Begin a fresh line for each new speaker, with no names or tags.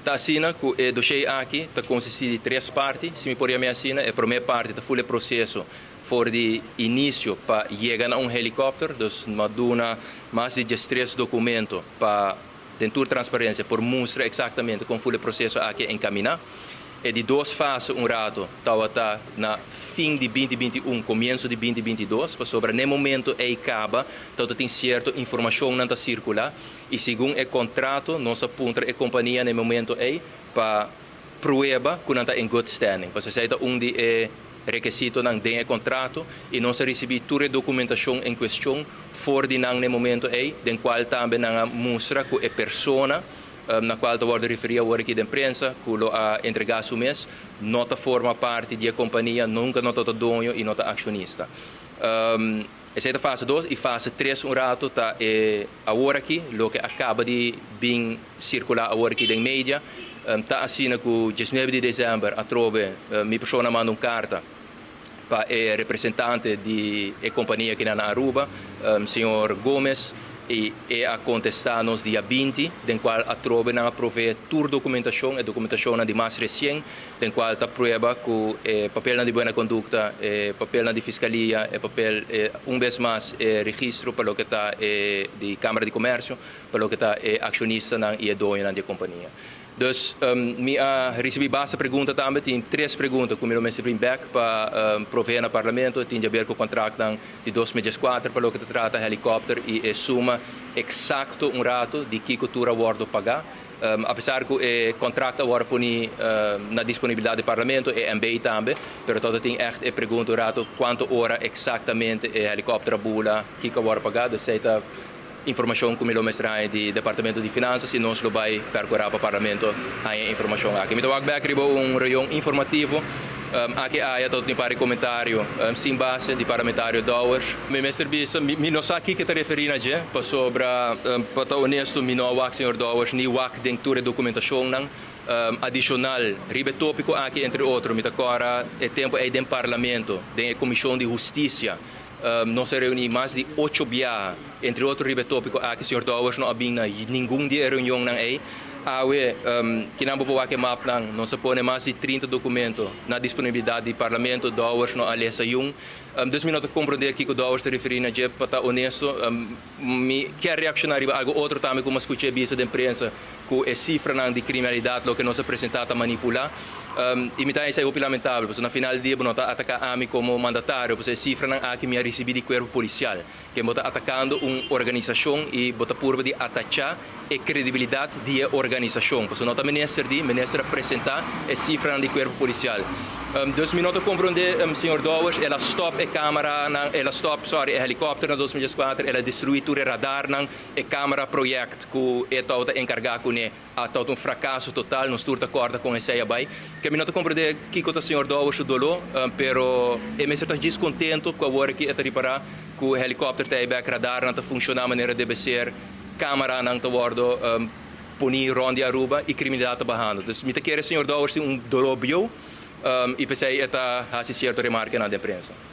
Tá assina que o dossiê aqui está consiste de três partes. Se me poderia me assinar, a primeira parte está full processo for de início para chegar a helicóptero, dus maduna mais de 13 documentos para tentar transparência por mostrar exatamente como foi o processo aqui encaminhar. E de duas fases rato estava na fim de 2021, começo de 2022, para sobre no momento acaba, então tem certa informação não está circular e segundo o contrato, nossa ponta a companhia no momento aí para prova que não está em good standing. Para se de requisito não tem contrato e não se recebe toda a documentação em questão for de no momento aí, den qual também não mostra que a pessoa na qual está a referir agora aqui da imprensa, que a entregar o mês, não forma parte da companhia, nunca não está dono e não está acionista. Essa é a fase 2 e fase 3 rato está agora aqui, o que acaba de vir circular agora aqui na mídia, está assim que o 19 de dezembro, a trove, minha pessoa manda uma carta para o representante da companhia aqui na Aruba, senhor Gomes, e a contestar nos dia 20, den qual a trove não aprove toda a documentação de mais recente, den qual está prova que o papel de boa conduta, papel de fiscalia, papel vez mais registro para o que está de Câmara de Comércio, para o que está acionista e dono da companhia. Dus me recebi bastante perguntas também, tem 3 perguntas que eu me recebi back para prover no parlamento, tem a ver com o contrato de 2004 para o que trata helicóptero e suma exato rato de que cultura o pagar. Apesar que o contrato agora põe na disponibilidade do parlamento e MBI também, mas todo tem echt pergunta rato quanto hora exatamente o helicóptero bula que agora pagar, dus informação que me mostrar do Departamento de Finanças e nós vai percorrer para o Parlamento a informação aqui. Então, aqui um reunião informativo. Aqui há todo tipo de comentário sem base de parlamentário Dowers. Me serviço, me não sei que está referindo a sobre, para estar honesto, me não há senhor Dowers nem há dentro da documentação não. Adicional, ribe tópico aqui entre outros, me agora é tempo é do Parlamento, da Comissão de Justiça. Nós reunimos mais de 8 viagens, entre outros ribetópicos, que o senhor Dowers não havia nenhum dia reunião não é. Que não pode que map não se põe mais de 30 documentos na disponibilidade do Parlamento, Dowers não alessa um. Dus me não compreender que o Dowers se referindo a para estar honesto, me quer reaccionar a algo outro também como escutei a da imprensa, que a cifra de criminalidade que nós apresentamos a manipular. E me está isso é lamentável, porque no final do dia não está atacando a mim como mandatário, porque a cifra não é que me recebi do corpo policial, que está atacando uma organização e está por de atacar a credibilidade da organização, porque não está ministro apresentar a cifra do corpo policial. Dus me não compreender, senhor Dowers, ela stop a câmara, ela stop, sorry, a helicóptero em 2004, ela destruiu o radar, a câmara projeto que está encarregado com um fracasso total, não estou de acordo com essa ideia. Que me não compreender que o senhor Dowers dolou, pero eu me estou descontento com a hora que está reparar que o helicóptero está em radar, não está funcionando da maneira deve ser, câmara não está guardo, punir ronde Aruba e criminalidade está barrando. Dus me quer senhor Dowers um dolor bio. E pensei que está a certa remarca na imprensa.